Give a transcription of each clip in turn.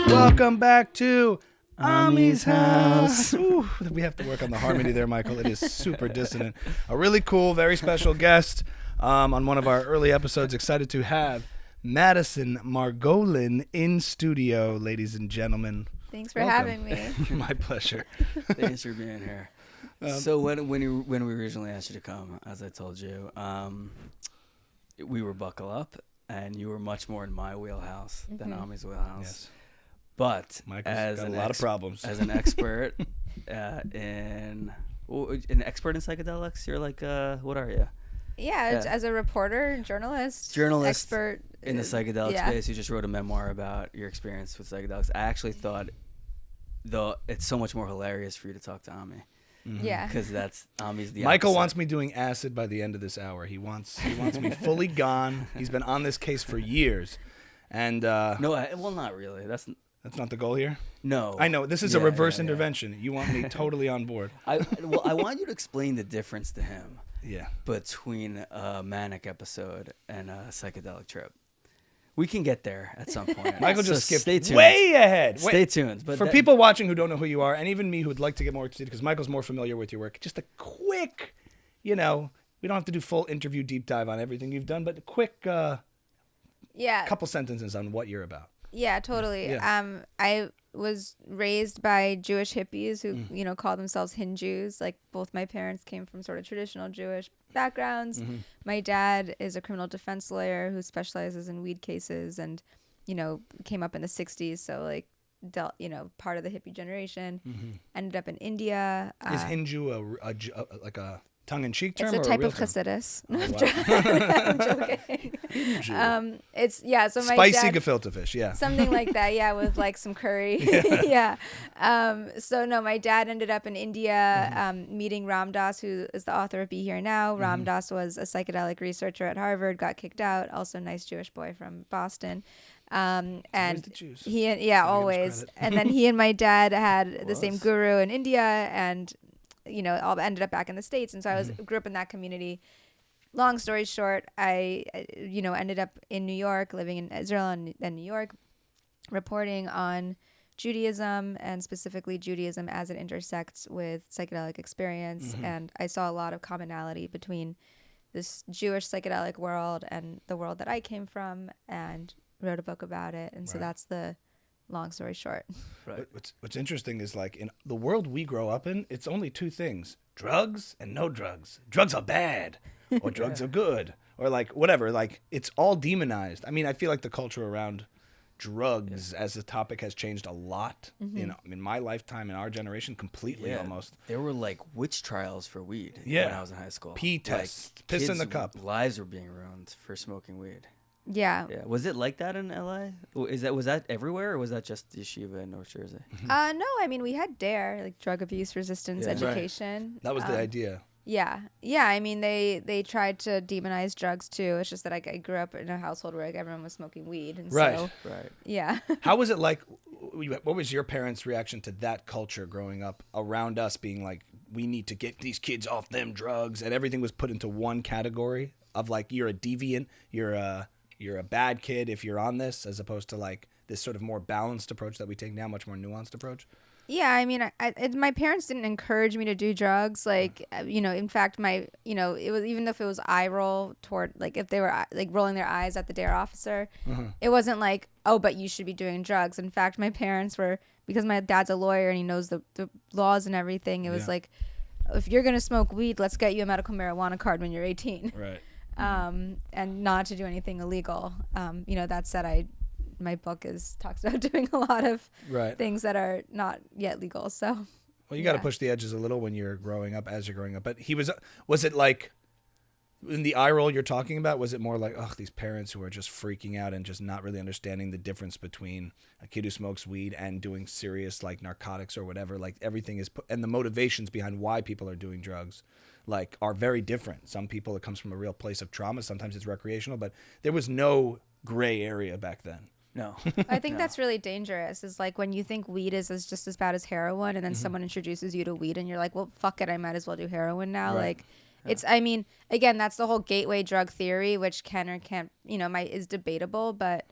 Welcome back to Ami's house. Ooh, we have to work on the harmony there, Michael. It is super dissonant. A really cool, very special guest on one of our early episodes. Excited to have Madison Margolin in studio, ladies and gentlemen. Thanks for having me. My pleasure. Thanks for being here. So when we originally asked you to come, as I told you, we were buckle up, and you were much more in my wheelhouse than Ami's wheelhouse. Yes. But Michael's as got a lot of problems. As an expert an expert in psychedelics, you're like, what are you? Yeah, as a reporter, journalist, expert in the psychedelic space. You just wrote a memoir about your experience with psychedelics. I actually thought, though, it's so much more hilarious for you to talk to Ami. Mm-hmm. Yeah, because Ami's the Michael opposite. wants me doing acid by the end of this hour. He wants me fully gone. He's been on this case for years, and well, not really. That's not the goal here. No, I know this is a reverse intervention. You want me totally on board. I want you to explain the difference to him. Yeah, between a manic episode and a psychedelic trip. We can get there at some point. Michael just skipped way ahead. Stay tuned. But for people watching who don't know who you are, and even me who would like to get more interested, because Michael's more familiar with your work, just a quick, we don't have to do full interview deep dive on everything you've done, but a quick couple sentences on what you're about. Yeah, totally. Yeah. I was raised by Jewish hippies who, call themselves Hindus. Like, both my parents came from sort of traditional Jewish backgrounds. Mm-hmm. My dad is a criminal defense lawyer who specializes in weed cases and, came up in the 60s. So, like, part of the hippie generation. Mm-hmm. Ended up in India. Is Hindu like a tongue-in-cheek term? It's a type of Chassidus. No, I'm joking. So my spicy dad, gefilte fish, something like that, with like some curry. My dad ended up in India, meeting Ram Dass, who is the author of Be Here Now. Ram Dass was a psychedelic researcher at Harvard, got kicked out. Also, a nice Jewish boy from Boston. And the Jews. Always. And then he and my dad had the same guru in India, and all ended up back in the States. And so I grew up in that community. Long story short, I ended up in New York, living in Israel and then New York, reporting on Judaism, and specifically Judaism as it intersects with psychedelic experience. Mm-hmm. And I saw a lot of commonality between this Jewish psychedelic world and the world that I came from, and wrote a book about it. And so that's the long story short. Right. What's interesting is, like, in the world we grow up in, it's only two things: drugs and no drugs. Drugs are bad, or drugs are good, or like whatever. Like, it's all demonized. I mean, I feel like the culture around drugs as a topic has changed a lot. Mm-hmm. In my lifetime, in our generation, completely almost. There were like witch trials for weed when I was in high school. Pee tests, piss in the cup. Lives were being ruined for smoking weed. Yeah. Was it like that in LA? Was that everywhere, or was that just yeshiva in North Jersey? No, I mean, we had DARE, like drug abuse resistance education. Right. That was the idea. Yeah. I mean, they tried to demonize drugs too. It's just that I grew up in a household where, like, everyone was smoking weed, and right. Yeah. How was it like? What was your parents' reaction to that culture growing up around us, being like, we need to get these kids off them drugs, and everything was put into one category of, like, you're a deviant, you're a bad kid if you're on this, as opposed to, like, this sort of more balanced approach that we take now, much more nuanced approach? Yeah, I mean, my parents didn't encourage me to do drugs. Like, in fact, it was, even if it was eye roll toward, like, if they were like rolling their eyes at the DARE officer, it wasn't like, oh, but you should be doing drugs. In fact, my parents were, because my dad's a lawyer and he knows the laws and everything, it was like, if you're going to smoke weed, let's get you a medical marijuana card when you're 18. Right. And not to do anything illegal. That said, my book talks about doing a lot of things that are not yet legal. So, well, you got to push the edges a little when you're growing up, But was it like, in the eye roll you're talking about, was it more like, oh, these parents who are just freaking out and just not really understanding the difference between a kid who smokes weed and doing serious, like, narcotics or whatever? Like, everything is and the motivations behind why people are doing drugs, like, are very different. Some people, it comes from a real place of trauma. Sometimes it's recreational, but there was no gray area back then. No. I think that's really dangerous. Is like when you think weed is just as bad as heroin, and then someone introduces you to weed and you're like, well, fuck it, I might as well do heroin now. Right. Like, It's, I mean, again, that's the whole gateway drug theory, which can or can't, is debatable, but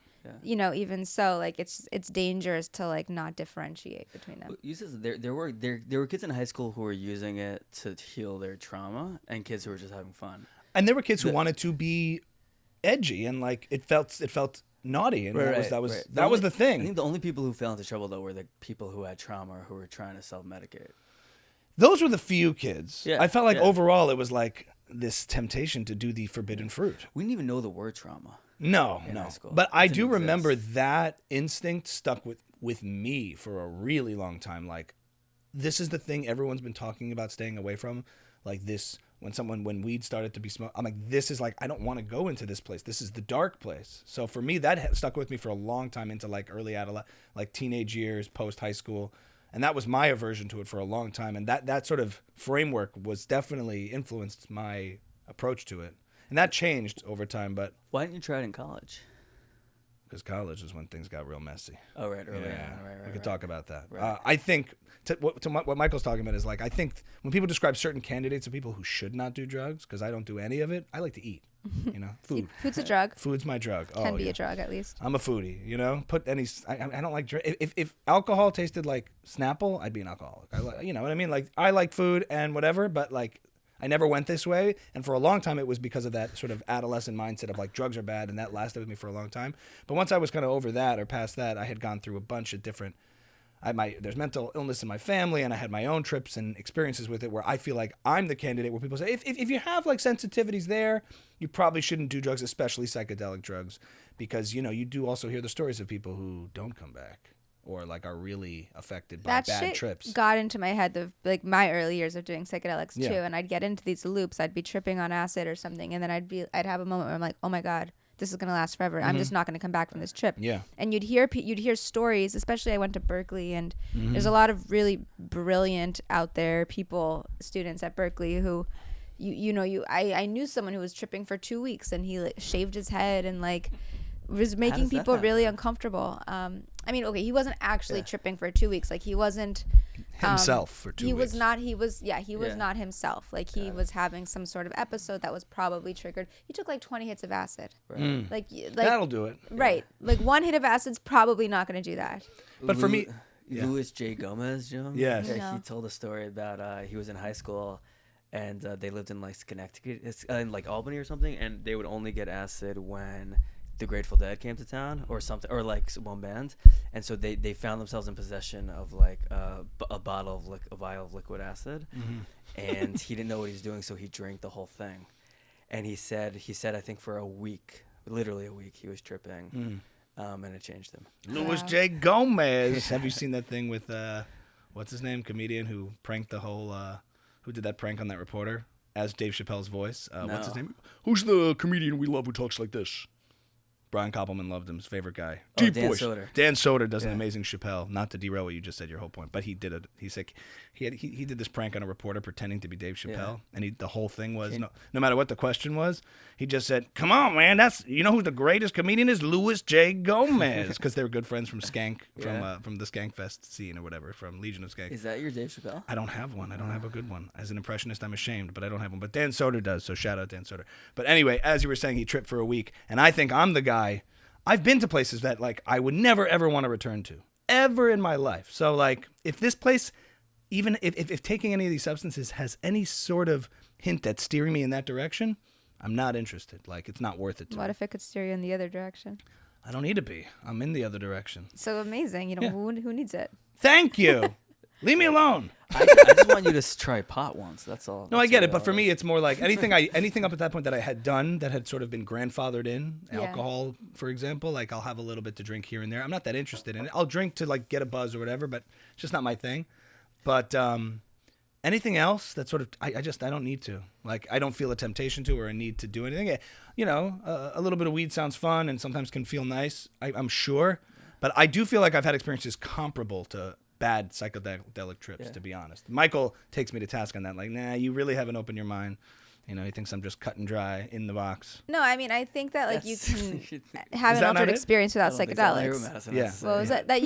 even so, like it's dangerous to like not differentiate between them. You said there were kids in high school who were using it to heal their trauma, and kids who were just having fun. And there were kids who wanted to be edgy, and like it felt naughty, and that was the thing. I think the only people who fell into trouble though were the people who had trauma or who were trying to self-medicate. Those were the few kids. Yeah, I felt like overall it was like this temptation to do the forbidden fruit. We didn't even know the word trauma. No. High school. But I do exist. remember that instinct stuck with me for a really long time. Like, this is the thing everyone's been talking about staying away from. Like this, when weed started to be smoked, I'm like, this is like, I don't want to go into this place. This is the dark place. So for me, that stuck with me for a long time into like early adolescence, like teenage years, post high school. And that was my aversion to it for a long time. And that sort of framework was definitely influenced my approach to it. And that changed over time, but... Why didn't you try it in college? Because college is when things got real messy. Oh, right, early we could talk about that. Right. I think, what Michael's talking about is like, I think when people describe certain candidates of people who should not do drugs, because I don't do any of it, I like to eat, food. Food's a drug. Food's my drug. Can be a drug, at least. I'm a foodie, I don't like, if alcohol tasted like Snapple, I'd be an alcoholic. You know what I mean? Like, I like food and whatever, but like, I never went this way, and for a long time it was because of that sort of adolescent mindset of like drugs are bad, and that lasted with me for a long time. But once I was kind of over that or past that, I had gone through a bunch of different. There's mental illness in my family, and I had my own trips and experiences with it where I feel like I'm the candidate where people say if you have like sensitivities there, you probably shouldn't do drugs, especially psychedelic drugs, because you do also hear the stories of people who don't come back. Or like are really affected by that bad shit trips. Got into my head of like my early years of doing psychedelics too, Yeah. and I'd get into these loops. I'd be tripping on acid or something, and then I'd have a moment where I'm like, oh my god, this is gonna last forever. I'm just not gonna come back from this trip. Yeah. And you'd hear stories, especially I went to Berkeley, and there's a lot of really brilliant out there students at Berkeley who, I knew someone who was tripping for 2 weeks, and he like shaved his head and like was making people really uncomfortable. I mean, okay, he wasn't actually tripping for 2 weeks. Like he wasn't Himself for 2 weeks. He was not himself. Like he was having some sort of episode that was probably triggered. He took like 20 hits of acid. Right. Like that'll do it. Right. Like one hit of acid's probably not going to do that. But for me, Louis J. Gomez, Joe. Yes. Yeah, he told a story about he was in high school, and they lived in like Schenectady, in like Albany or something, and they would only get acid when the Grateful Dead came to town or something, or like one band, and so they found themselves in possession of like a vial of liquid acid, and he didn't know what he was doing, so he drank the whole thing, and he said I think for a week, literally a week, he was tripping, and it changed him. Louis J. Gomez. Have you seen that thing with what's his name, comedian who pranked the whole who did that prank on that reporter as Dave Chappelle's voice? No. What's his name? Who's the comedian we love who talks like this? Brian Koppelman loved him, his favorite guy. Deep Dan voice. Soder. Dan Soder does an amazing Chappelle. Not to derail what you just said, your whole point, but he did it. He's like, he did this prank on a reporter pretending to be Dave Chappelle, and the whole thing was no matter what the question was, he just said, "Come on, man, who the greatest comedian is? Louis J. Gomez," because they were good friends from Skank, from the Skankfest scene or whatever, from Legion of Skank. Is that your Dave Chappelle? I don't have one. I don't have a good one. As an impressionist, I'm ashamed, but I don't have one. But Dan Soder does, so shout out Dan Soder. But anyway, as you were saying, he tripped for a week, and I think I'm the guy. I've been to places that like I would never ever want to return to ever in my life. So like if this place, even if taking any of these substances has any sort of hint that's steering me in that direction, I'm not interested. Like it's not worth it to me. What if it could steer you in the other direction? I don't need to be. I'm in the other direction. So amazing. Who needs it? Thank you. Leave me alone. I just want you to try pot once. That's all. No, I get it, but for me, it's more like anything up at that point that I had done that had sort of been grandfathered in. Alcohol, for example, like I'll have a little bit to drink here and there. I'm not that interested in it. I'll drink to like get a buzz or whatever, but it's just not my thing. But anything else that sort of I don't need to. Like I don't feel a temptation to or a need to do anything. A little bit of weed sounds fun and sometimes can feel nice. I'm sure, but I do feel like I've had experiences comparable to bad psychedelic trips, to be honest. Michael takes me to task on that. Like, nah, you really haven't opened your mind. You know, he thinks I'm just cut and dry in the box. No, I mean, I think that like That's- you can have Is an that altered not it? experience without I don't think so. I hear what psychedelics. Madison Yeah. has to say. What was it? That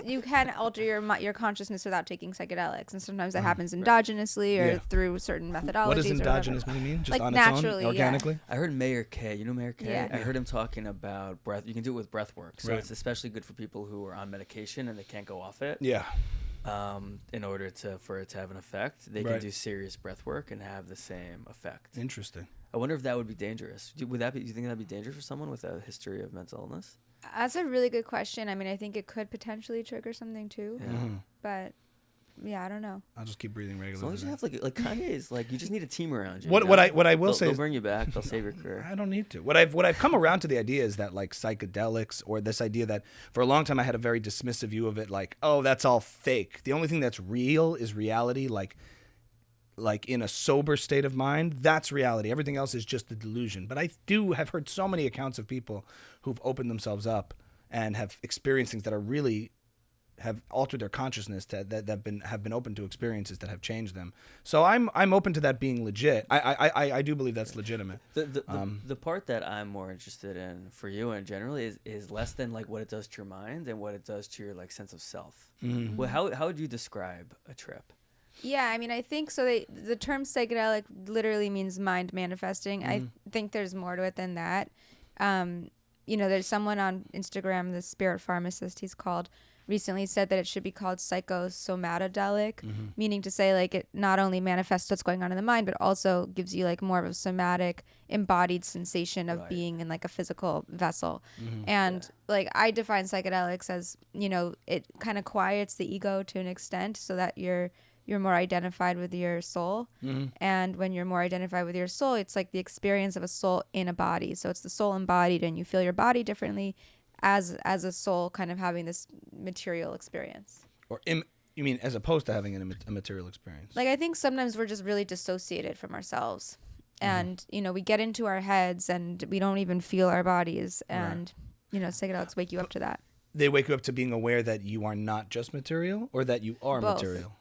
you can alter your consciousness without taking psychedelics, and sometimes that happens endogenously or Yeah. through certain methodologies. What does or whatever. endogenous mean? Just Like on naturally, its yeah. own, organically? I heard Mayor K. You know Mayor K? Yeah. I heard him talking about breath. You can do it with breath work. So Right. it's especially good for people who are on medication and they can't go off it. Yeah. In order for it to have an effect, they Right. can do serious breath work and have the same effect. Interesting. I wonder if that would be dangerous. Do you think that'd be dangerous for someone with a history of mental illness? That's a really good question. I mean, I think it could potentially trigger something too, Yeah. Mm-hmm. but yeah, I don't know. I'll just keep breathing As regularly. long as you have like Kanye's, like you just need a team around you. What you know? I will say they'll is, bring you back. They'll save your career. I don't need to. What I've come around to the idea is that like psychedelics, or this idea that for a long time I had a very dismissive view of it, like, oh, that's all fake. The only thing that's real is reality. Like in a sober state of mind, that's reality. Everything else is just a delusion. But I do have heard so many accounts of people who've opened themselves up and have experienced things that are really have altered their consciousness, that have been open to experiences that have changed them. So I'm open to that being legit. I do believe that's legitimate. The part that I'm more interested in for you and generally is less than like what it does to your mind and what it does to your like sense of self. Mm-hmm. Well, how would you describe a trip? Yeah, I mean, I think so. The term psychedelic literally means mind manifesting. I think there's more to it than that. There's someone on Instagram, the spirit pharmacist, he's called, recently said that it should be called psychosomatodelic, meaning to say like it not only manifests what's going on in the mind, but also gives you like more of a somatic, embodied sensation of Right. being in like a physical vessel. And like I define psychedelics as, it kind of quiets the ego to an extent so that you're more identified with your soul. And when you're more identified with your soul, it's like the experience of a soul in a body. So it's the soul embodied, and you feel your body differently as a soul kind of having this material experience. Or you mean as opposed to having a material experience? Like I think sometimes we're just really dissociated from ourselves. And, we get into our heads and we don't even feel our bodies. And, psychedelics wake you up to that. They wake you up to being aware that you are not just material, or that you are Both. material.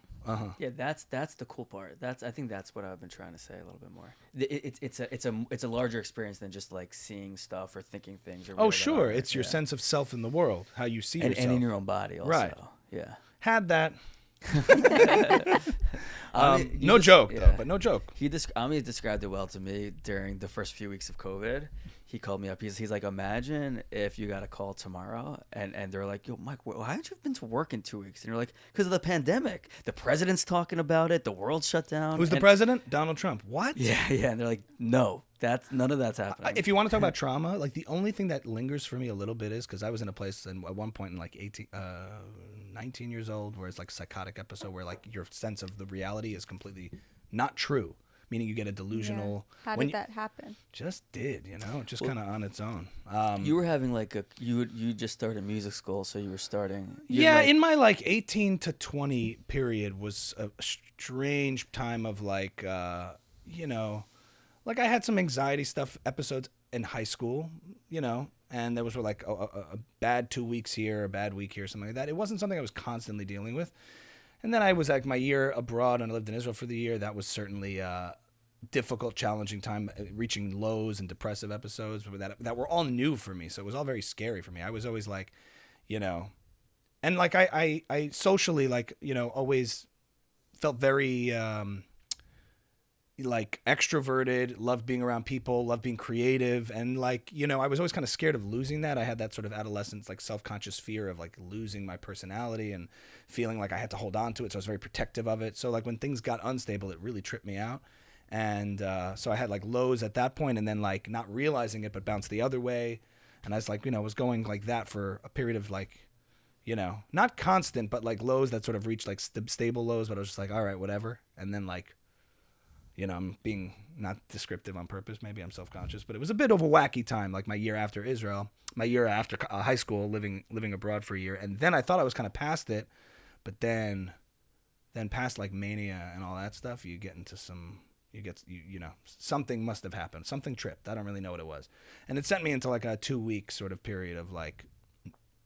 Yeah, that's the cool part. I think that's what I've been trying to say a little bit more. It's a larger experience than just like seeing stuff or thinking things. Or Oh, whatever sure. that are. It's your sense of self in the world, how you see and yourself. in your own body also. Right. Yeah. Had that. You No just- joke, yeah. though, but no joke. Ami described it well to me during the first few weeks of COVID. He called me up. He's like, imagine if you got a call tomorrow and they're like, yo, Mike, why haven't you been to work in 2 weeks? And you're like, because of the pandemic. The president's talking about it. The world shut down. Who's the And- president? Donald Trump. What? Yeah. And they're like, no, none of that's happening. If you want to talk about trauma, like the only thing that lingers for me a little bit is because I was in a place at one point in like 19 years old where it's like a psychotic episode where like your sense of the reality is completely not true, meaning you get a delusional. How did that happen? Just did, just kind of on its own. You were having like you just started music school, so you were starting. Yeah, in my like 18 to 20 period was a strange time of like, like I had some anxiety stuff episodes in high school, and there was like a bad 2 weeks here, a bad week here, something like that. It wasn't something I was constantly dealing with. And then I was like my year abroad, and I lived in Israel for the year. That was certainly a difficult, challenging time, reaching lows and depressive episodes that were all new for me. So it was all very scary for me. I was always like, and like I socially, like, always felt very like extroverted, loved being around people, loved being creative. And like, I was always kind of scared of losing that. I had that sort of adolescence, like self-conscious fear of like losing my personality and feeling like I had to hold on to it. So I was very protective of it. So like when things got unstable, it really tripped me out. And so I had like lows at that point, and then like not realizing it, but bounced the other way. And I was like, was going like that for a period of like, not constant, but like lows that sort of reached like stable lows. But I was just like, all right, whatever. And then like, I'm being not descriptive on purpose. Maybe I'm self-conscious, but it was a bit of a wacky time. Like my year after Israel, my year after high school, living abroad for a year. And then I thought I was kind of past it, but then past like mania and all that stuff, you get into some, something must have happened. Something tripped. I don't really know what it was. And it sent me into like a 2-week sort of period of like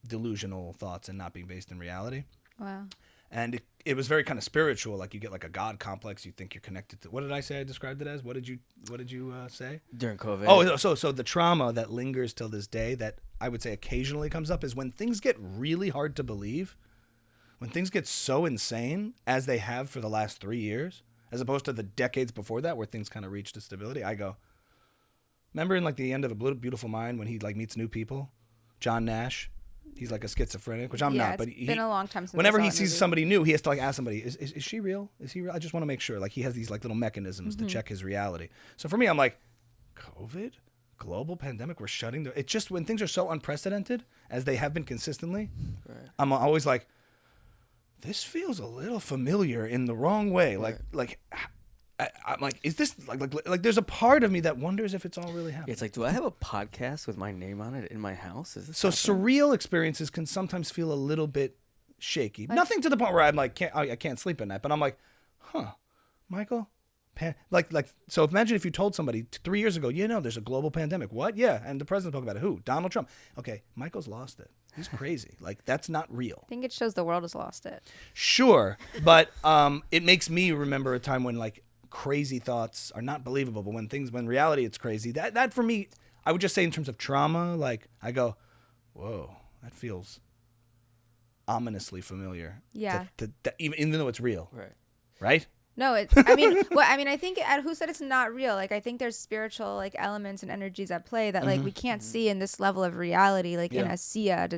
delusional thoughts and not being based in reality. Wow. And it was very kind of spiritual. Like you get like a God complex. You think you're connected to. What did I say? I described it as. What did you say? During COVID. Oh, so the trauma that lingers till this day that I would say occasionally comes up is when things get really hard to believe, when things get so insane as they have for the last 3 years, as opposed to the decades before that where things kind of reached a stability. I go, remember in like the end of A Beautiful Mind when he like meets new people, John Nash. He's like a schizophrenic, which I'm not. But it's been a long time since whenever I saw he that sees movie. somebody new, he has to like ask somebody, is she real? Is he real? I just want to make sure. Like he has these like little mechanisms to check his reality. So for me, I'm like, COVID, global pandemic, we're shutting the. It's just when things are so unprecedented as they have been consistently. Right. I'm always like, this feels a little familiar in the wrong way. Right. Like. I'm like, is this like? There's a part of me that wonders if it's all really happening. It's like, do I have a podcast with my name on it in my house? Is this So happening? surreal experiences can sometimes feel a little bit shaky. Nothing to the point where I'm like, I can't sleep at night. But I'm like, Michael, so imagine if you told somebody 3 years ago, there's a global pandemic. What? Yeah, and the president spoke about it. Who? Donald Trump. Okay, Michael's lost it. He's crazy. Like that's not real. I think it shows the world has lost it. Sure, but it makes me remember a time when like crazy thoughts are not believable, but when reality it's crazy. That for me, I would just say in terms of trauma, like I go, whoa, that feels ominously familiar. Yeah. Even though it's real. Right. No, I think who said it's not real? Like I think there's spiritual like elements and energies at play that like we can't see in this level of reality, like in Asiya,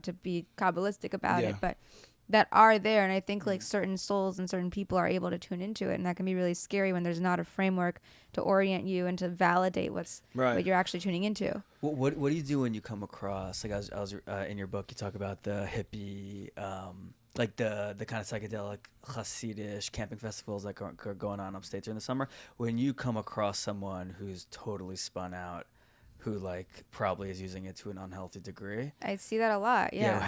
to be Kabbalistic about it, but that are there. And I think like certain souls and certain people are able to tune into it, and that can be really scary when there's not a framework to orient you and to validate what you're actually tuning into. What do you do when you come across, like I was in your book you talk about the hippie, like the kind of psychedelic Hasidish camping festivals that are going on upstate during the summer. When you come across someone who's totally spun out, who like probably is using it to an unhealthy degree, I see that a lot. Yeah.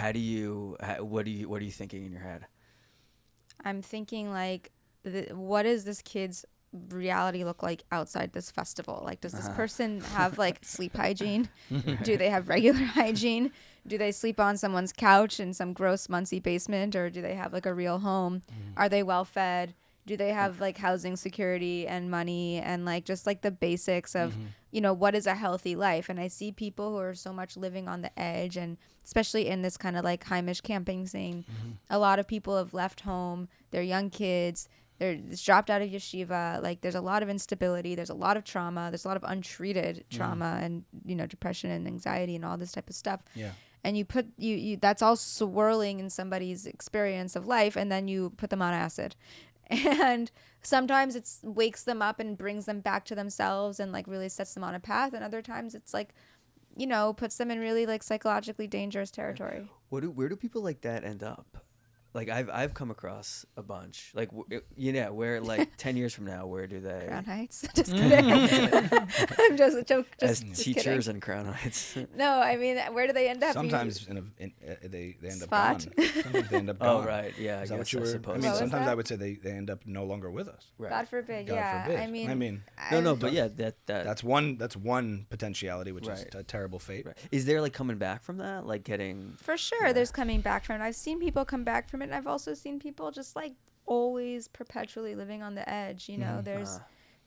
What are you thinking in your head? I'm thinking like, what does this kid's reality look like outside this festival? Like, does this person have like sleep hygiene? Do they have regular hygiene? Do they sleep on someone's couch in some gross muncie basement, or do they have like a real home? Are they well fed? Do they have like housing security and money and like just like the basics of, what is a healthy life? And I see people who are so much living on the edge, and especially in this kind of like Heimish camping scene, a lot of people have left home, they're young kids, they're dropped out of yeshiva. Like there's a lot of instability, there's a lot of trauma, there's a lot of untreated trauma and, depression and anxiety and all this type of stuff. Yeah. And you that's all swirling in somebody's experience of life, and then you put them on acid. And sometimes it wakes them up and brings them back to themselves and like really sets them on a path. And other times it's like, puts them in really like psychologically dangerous territory. Where do people like that end up? Like I've come across a bunch. Like where like 10 years from now, where do they? Crown Heights. Just kidding. I'm just as just teachers kidding. in Crown Heights. No, I mean, where do they end up? Sometimes they end up Spot. gone. Sometimes they end up gone. Oh right, yeah. Is that what you I were? suppose. I mean, What was sometimes that? I would say they end up no longer with us. Right. God forbid. God Yeah. forbid. I mean. No, but yeah, That's one potentiality, which is Right. a terrible fate. Right. Is there like coming back from that, like getting? For sure, there's coming back from it. I've seen people come back from it, and I've also seen people just like always perpetually living on the edge.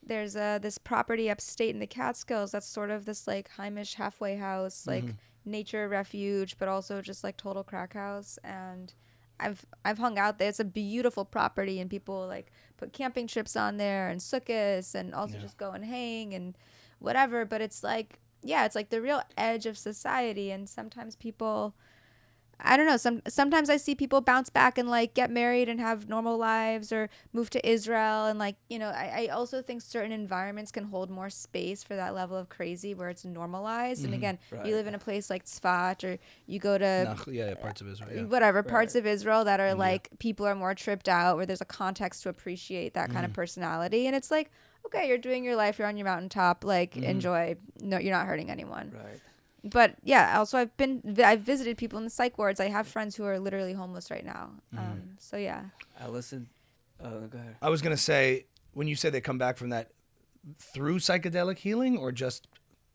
There's this property upstate in the Catskills that's sort of this like Heimish halfway house, like nature refuge, but also just like total crack house. And I've hung out there. It's a beautiful property, and people like put camping trips on there and sukkahs, and also just go and hang and whatever. But it's like, it's like the real edge of society. And sometimes people, I don't know, sometimes I see people bounce back and like get married and have normal lives or move to Israel. And like, I also think certain environments can hold more space for that level of crazy where it's normalized. And again, you live in a place like Tzfat, or you go to Parts of Israel. Yeah. whatever parts of Israel that are like people are more tripped out, where there's a context to appreciate that kind of personality. And it's like, okay, you're doing your life, you're on your mountaintop, like enjoy. No, you're not hurting anyone. Right. But also I've visited people in the psych wards. I have friends who are literally homeless right now. So yeah. Allison, go ahead. I was gonna say, when you say they come back from that through psychedelic healing, or just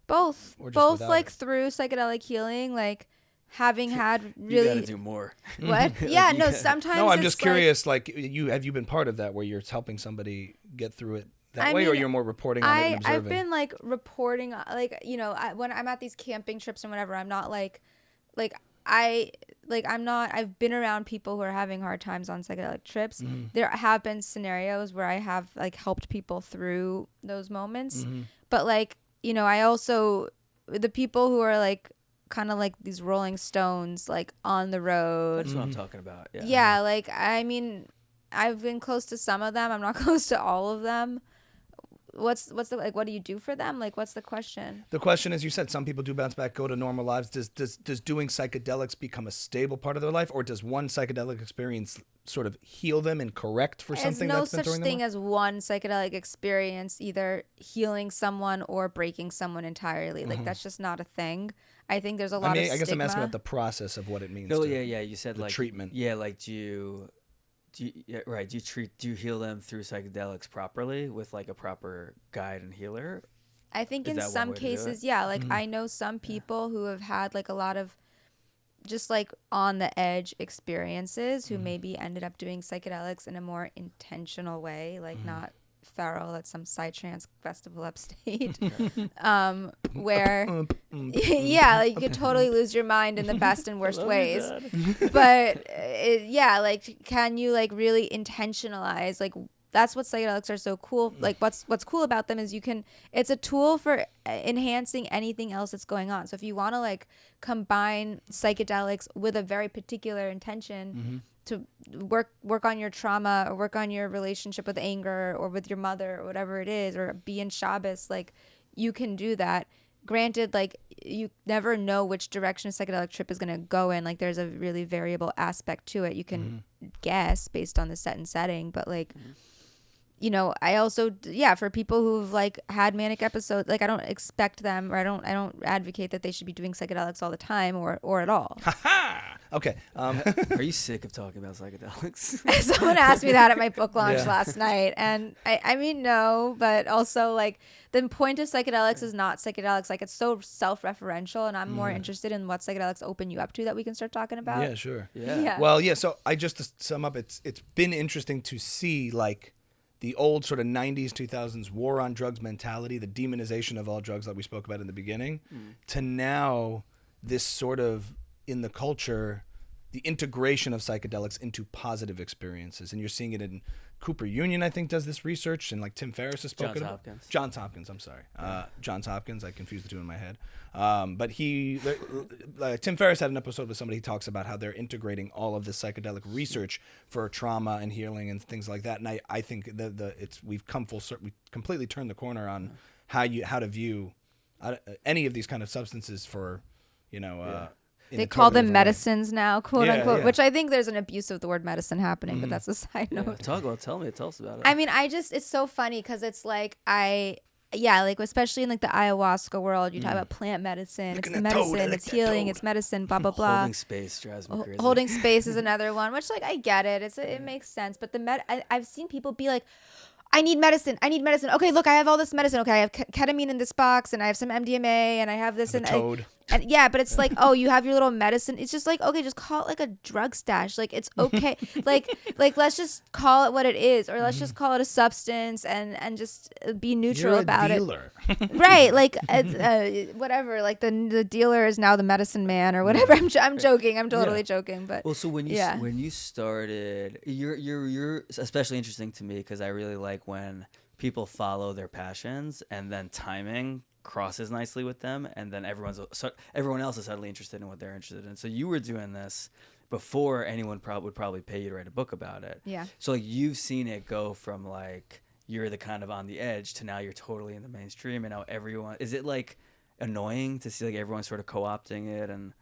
Both without like it? through psychedelic healing, like having had You really gotta do more. what? Yeah, no. Sometimes No, I'm it's just curious. Like, have you been part of that where you're helping somebody get through it that way, or mean, you're more reporting on it and observing? I've been like reporting, like when I'm at these camping trips and whatever, I'm not I've been around people who are having hard times on psychedelic trips. Mm-hmm. There have been scenarios where I have like helped people through those moments. Mm-hmm. But like, I also, the people who are like kind of like these Rolling Stones, like on the road. That's what I'm talking about. Yeah. Yeah. Like, I mean, I've been close to some of them. I'm not close to all of them. What's the like? What do you do for them? Like, what's the question? The question is, you said some people do bounce back, go to normal lives. Does doing psychedelics become a stable part of their life, or does one psychedelic experience sort of heal them and correct for something that's been throwing them off? There's no such thing as one psychedelic experience either healing someone or breaking someone entirely. Like, that's just not a thing. I think there's a lot of stigma. I guess I'm asking about the process of what it means. No, yeah. You said the like treatment. Yeah, like do you heal them through psychedelics properly with like a proper guide and healer? I think in some cases, yeah. Like I know some people who have had like a lot of just like on the edge experiences who maybe ended up doing psychedelics in a more intentional way, like not feral at some psytrance festival upstate, where yeah, like you could totally lose your mind in the best and worst ways. But like, can you like really intentionalize? Like, that's what psychedelics are so cool. Like, what's cool about them is it's a tool for enhancing anything else that's going on. So if you want to like combine psychedelics with a very particular intention to work on your trauma or work on your relationship with anger or with your mother or whatever it is, or be in Shabbos, like you can do that. Granted, like you never know which direction a psychedelic trip is going to go in. Like there's a really variable aspect to it. You can guess based on the set and setting, but like, I also, for people who've like had manic episodes, like I don't expect them, or I don't advocate that they should be doing psychedelics all the time or at all. Okay. Are you sick of talking about psychedelics? Someone asked me that at my book launch last night, and I mean, no, but also like the point of psychedelics is not psychedelics. Like it's so self-referential, and I'm more interested in what psychedelics open you up to that we can start talking about. Yeah, sure. Yeah. Well, yeah. So to sum up, it's been interesting to see like the old sort of 90s, 2000s war on drugs mentality, the demonization of all drugs that we spoke about in the beginning, to now this sort of in the culture, the integration of psychedelics into positive experiences. And you're seeing it in Cooper Union, I think, does this research, and like Tim Ferriss has spoken about it. Johns Hopkins, I'm sorry. Johns Hopkins, I confused the two in my head. But Tim Ferriss had an episode with somebody. He talks about how they're integrating all of this psychedelic research for trauma and healing and things like that. And I think we've come full circle. We completely turned the corner on how to view any of these kind of substances for, they call them medicines now, quote unquote, yeah. which I think there's an abuse of the word medicine happening, but that's a side note. Tell us about it. I mean, it's so funny because it's like like especially in like the ayahuasca world, you talk about plant medicine, it's the medicine, it's healing, it's medicine, blah blah blah. Holding space drives me crazy. Holding space is another one, which like I get it, it makes sense, but I've seen people be like, I need medicine. Okay, look, I have all this medicine. Okay, I have ketamine in this box, and I have some MDMA, and I have this and toad. And yeah, but it's like, oh, you have your little medicine. It's just like, okay, just call it like a drug stash. Like it's okay. like let's just call it what it is, or let's just call it a substance and just be neutral about it. Right? Like whatever. Like the dealer is now the medicine man or whatever. I'm joking. I'm totally joking. But well, so when you started, you're especially interesting to me because I really like when people follow their passions and then timing crosses nicely with them, and then everyone else is suddenly interested in what they're interested in. So you were doing this before anyone would probably pay you to write a book about it. Yeah. So like you've seen it go from like you're the kind of on the edge to now you're totally in the mainstream, and now everyone is it like annoying to see like everyone sort of co-opting it and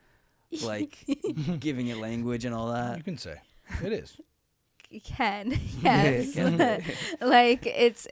like giving it language and all that? You can say it is. Can yes like it's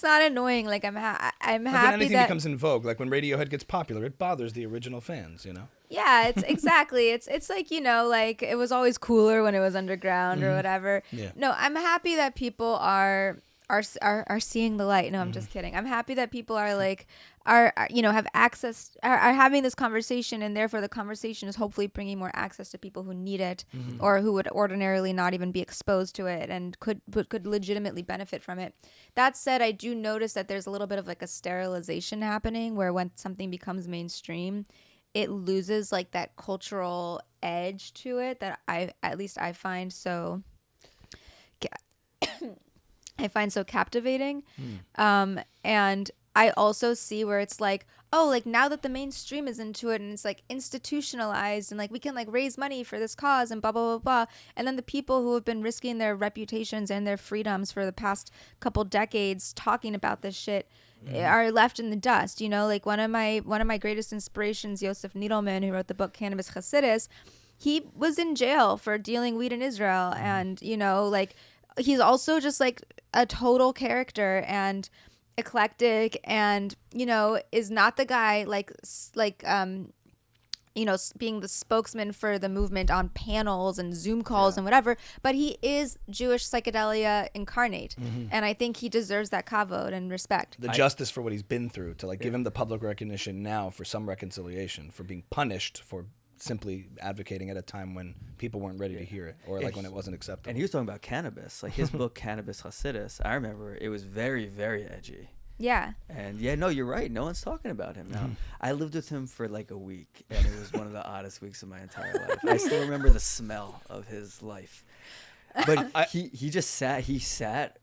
not annoying. Like I'm happy when anything that becomes in vogue, like when Radiohead gets popular, it bothers the original fans, yeah, it's exactly it's like like it was always cooler when it was underground or whatever. No, I'm happy that people are are seeing the light. No, I'm just kidding. I'm happy that people are like are have access, are having this conversation, and therefore the conversation is hopefully bringing more access to people who need it or who would ordinarily not even be exposed to it and could legitimately benefit from it. That said, I do notice that there's a little bit of like a sterilization happening where when something becomes mainstream, it loses like that cultural edge to it that I find so captivating. And I also see where it's like, oh, like now that the mainstream is into it and it's like institutionalized and like we can like raise money for this cause and blah, blah, blah, blah. And then the people who have been risking their reputations and their freedoms for the past couple decades talking about this shit are left in the dust. Like one of my greatest inspirations, Yosef Needleman, who wrote the book Cannabis Hasidus, he was in jail for dealing weed in Israel. And, like he's also just like a total character and eclectic and, is not the guy being the spokesman for the movement on panels and Zoom calls and whatever, but he is Jewish psychedelia incarnate. And I think he deserves that kavod and respect. The justice for what he's been through, to like give him the public recognition now for some reconciliation, for being punished for simply advocating at a time when people weren't ready to hear it, or like when it wasn't acceptable. And he was talking about cannabis, like his book Cannabis Hasidus. I remember it was very, very edgy. Yeah. And no, you're right. No one's talking about him now. I lived with him for like a week, and it was one of the oddest weeks of my entire life. I still remember the smell of his life. But he sat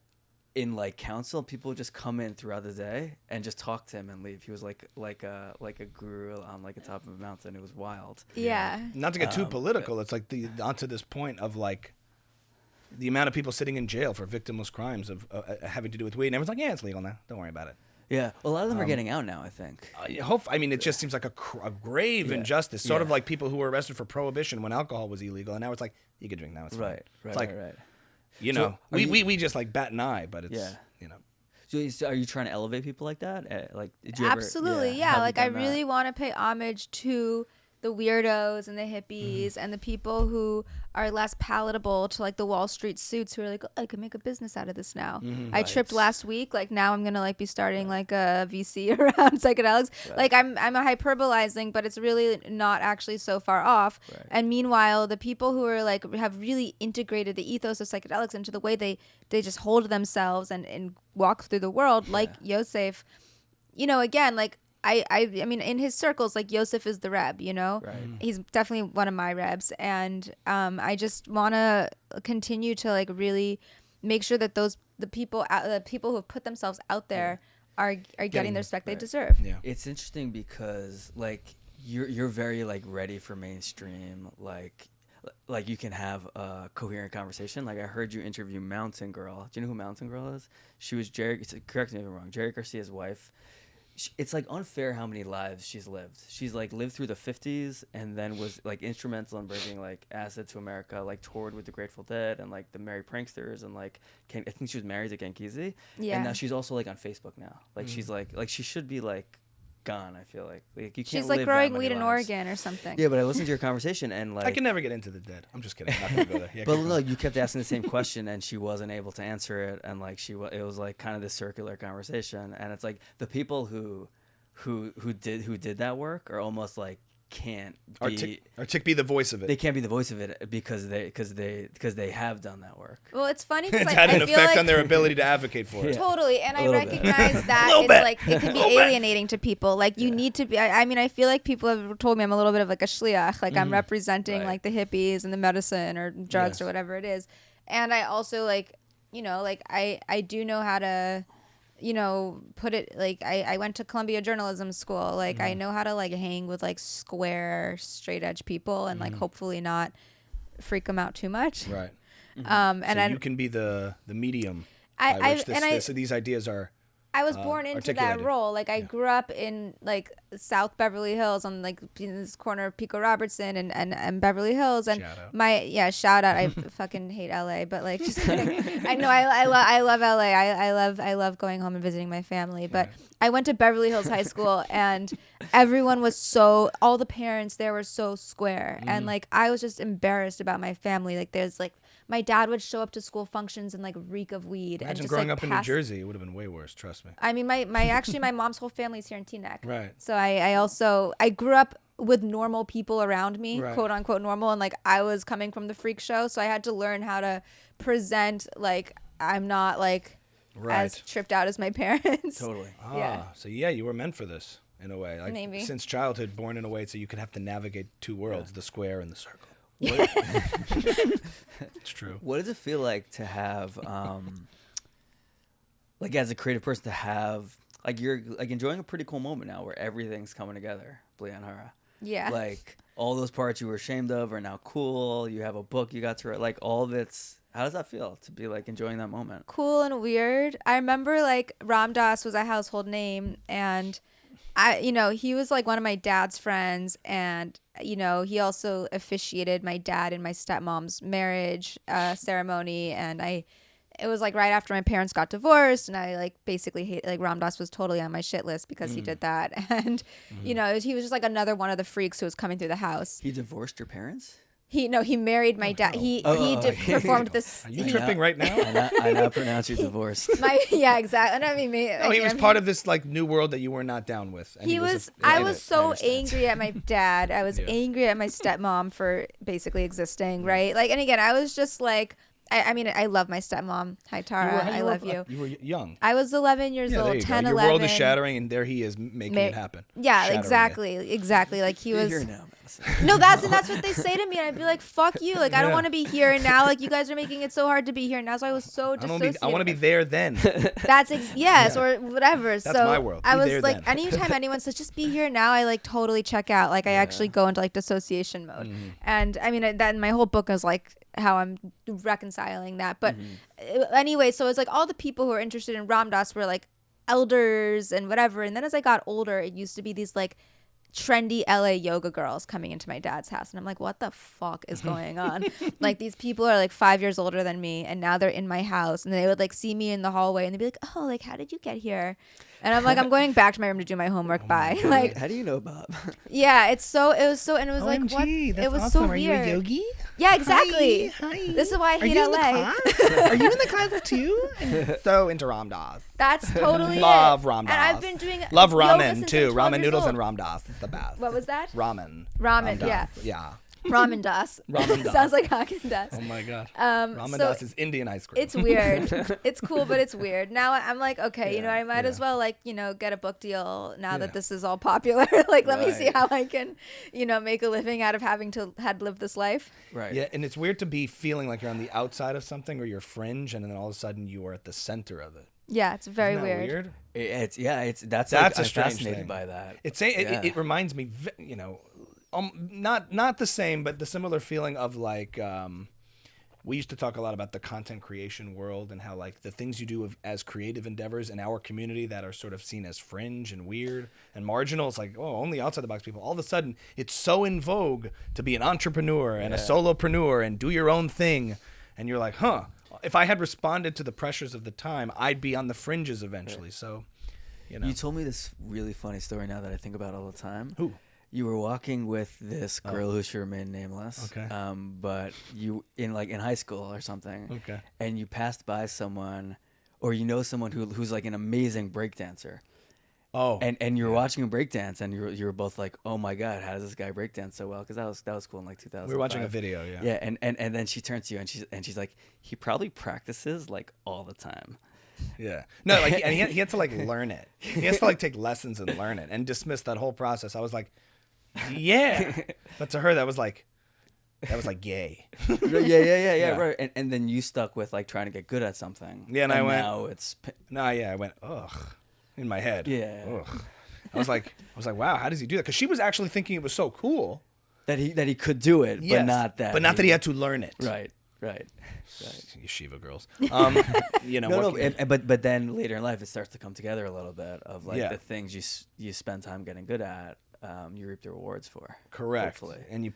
in like council. People would just come in throughout the day and just talk to him and leave. He was like a guru on like the top of a mountain. It was wild. Yeah. Not to get too political, it's like onto this point of like the amount of people sitting in jail for victimless crimes of having to do with weed. And everyone's like, yeah, it's legal now. Don't worry about it. Yeah, well, a lot of them are getting out now, I think. It just seems like a grave injustice. Sort of like people who were arrested for prohibition when alcohol was illegal, and now it's like you can drink now. It's fine. Right. We just like bat an eye, but it's So are you trying to elevate people like that? Like, did you absolutely, ever, Like I really want to pay homage to the weirdos and the hippies and the people who are less palatable to like the Wall Street suits who are like, oh, I could make a business out of this now. I tripped last week. Like now I'm gonna like be starting like a VC around psychedelics. Like I'm hyperbolizing, but it's really not actually so far off. And meanwhile, the people who are like have really integrated the ethos of psychedelics into the way they just hold themselves and walk through the world, like Yosef, again, like I mean, in his circles, like Yosef is the Reb, he's definitely one of my Rebs. And I just want to continue to like really make sure that the people who have put themselves out there are getting the respect they deserve. Yeah. It's interesting because like you're very like ready for mainstream, like you can have a coherent conversation. Like I heard you interview Mountain Girl. Do you know who Mountain Girl is? She was correct me if I'm wrong, Jerry Garcia's wife. It's like unfair how many lives she's lived. She's like lived through the 50s and then was like instrumental in bringing like acid to America, like toured with the Grateful Dead and like the Merry Pranksters and like I think she was married to Ken Kesey. Yeah. And now she's also like on Facebook now. Like she's like she should be like gone. I feel like you can't. She's like live growing that many weed in lives. Oregon or something. Yeah, but I listened to your conversation and like I can never get into the dead. I'm just kidding. I'm not gonna go there. Yeah, but look, you kept asking the same question and she wasn't able to answer it, and like it was like kind of this circular conversation, and it's like the people who did that work are almost like can't be the voice of it. They can't be the voice of it because they have done that work. Well, it's funny because it's had an effect on their ability to advocate for it. Totally, and I recognize that it's like it can be alienating to people. Like you need to be. I mean, I feel like people have told me I'm a little bit of like a shliach. Like I'm representing like the hippies and the medicine or drugs or whatever it is. And I also like I do know how to put it like I went to Columbia Journalism School. Like I know how to like hang with like square, straight edge people and like hopefully not freak them out too much. Right. And you can be the medium. These ideas are. I was born into that role. Like I grew up in like South Beverly Hills on like this corner of Pico Robertson and Beverly Hills. And shout out. I fucking hate LA, but like just kidding. I know I love LA. I love going home and visiting my family. But I went to Beverly Hills High School and everyone was all the parents there were so square. And like I was just embarrassed about my family. Like there's like my dad would show up to school functions and like reek of weed. Imagine and just, growing like, up in New Jersey, it would have been way worse. Trust me. I mean, my mom's whole family's here in Teaneck. Right. So I grew up with normal people around me, Right. quote unquote normal, and like I was coming from the freak show, so I had to learn how to present like I'm not like as tripped out as my parents. Totally. Yeah. So yeah, you were meant for this in a way. Like, Maybe. since childhood, born in a way so you could have to navigate two worlds, the square and the circle. It's true. What does it feel like to have, like as a creative person, to have like you're like enjoying a pretty cool moment now where everything's coming together, Blianhara? Yeah. Like all those parts you were ashamed of are now cool. You have a book you got to write. Like all of it's. How does that feel to be like enjoying that moment? Cool and weird. I remember like Ram Dass was a household name, and he was like one of my dad's friends, and he also officiated my dad and my stepmom's marriage ceremony, and it was like right after my parents got divorced, and I like basically hate, like Ram Dass was totally on my shit list because he did that, and he was just like another one of the freaks who was coming through the house. He divorced your parents? He married my dad. He performed this. Are you tripping right now? I now pronounce you divorced. Yeah, exactly. And I mean, he was part of this like new world that you were not down with. And I was so angry at my dad. I was angry at my stepmom for basically existing, right? Like, and again, I was just like, I mean, I love my stepmom. Hi, Tara. I love you. You were young. I was 11 years old, 10, Your 11. world is shattering, and there he is making it happen. Yeah, Shattering exactly. Like he was. Here now, Madison. No, that's what they say to me, and I'd be like, "Fuck you!" Like I don't want to be here and now. Like you guys are making it so hard to be here now. So I was so dissociated. I want to be there then. That's or whatever. That's my world. I Be was there like, then. anytime anyone says just be here now, I like totally check out. Like I actually go into like dissociation mode. And I mean, that my whole book is like how I'm reconciling that. But anyway, so it's like all the people who are interested in Ram Dass were like elders and whatever. And then as I got older, it used to be these like trendy LA yoga girls coming into my dad's house, and I'm like, what the fuck is going on? Like these people are like 5 years older than me, and now they're in my house, and they would like see me in the hallway and they'd be like, oh, like how did you get here? And I'm like, I'm going back to my room to do my homework. Bye. Like, how do you know Bob? Yeah, it was like, what? That's it was awesome. so Are you weird. a yogi? Yeah, exactly. Hi. This is why I hate Are you LA. in the class? Are you in the class too? I'm so into Ram Dass. That's totally Love it. Ram Dass. And I've been doing Love yoga ramen since too. I'm 12 Ramen years noodles old. and Ram Dass. It's the best. What was that? Ramen. Ramen, Ram yeah. Dass. Yeah. Ramen Das. Ramen Das. Sounds like Haagen Dazs. Oh my god. Ramen so Das is Indian ice cream. It's weird. It's cool, but it's weird. Now I'm like, okay, I might as well like, get a book deal now that this is all popular. Like, let me see how I can, make a living out of having had lived this life. Right. Yeah, and it's weird to be feeling like you're on the outside of something or you're fringe, and then all of a sudden you are at the center of it. Yeah, it's very Isn't that weird. That's like, I'm a strange fascinated thing. by that. It reminds me, not the same, but the similar feeling of like we used to talk a lot about the content creation world and how like the things you do as creative endeavors in our community that are sort of seen as fringe and weird and marginal. It's like, oh, only outside the box people. All of a sudden, it's so in vogue to be an entrepreneur and a solopreneur and do your own thing, and you're like, huh. If I had responded to the pressures of the time, I'd be on the fringes eventually. So, You told me this really funny story now that I think about all the time. Who? You were walking with this girl who should remain nameless. Okay. But you in high school or something. Okay. And you passed by someone, or someone who's like an amazing breakdancer. Oh. And you're watching him breakdance, and you were both like, oh my god, how does this guy breakdance so well? Because that was cool in like 2000. We were watching a video, yeah. Yeah, and then she turns to you and she's like, he probably practices like all the time. Yeah. No, like and he had to like learn it. He has to like take lessons and learn it and dismiss that whole process. I was like, yeah. But to her that was like gay. Yeah. Right. And then you stuck with like trying to get good at something. Yeah, and I went, now it's I went, ugh, in my head. Yeah. Ugh. I was like, wow, how does he do that? Because she was actually thinking it was so cool that he could do it, yes, but not that he had to learn it. Right. Yeshiva girls. But then later in life it starts to come together a little bit of like the things you spend time getting good at, you reap the rewards for. Correct. Hopefully. And you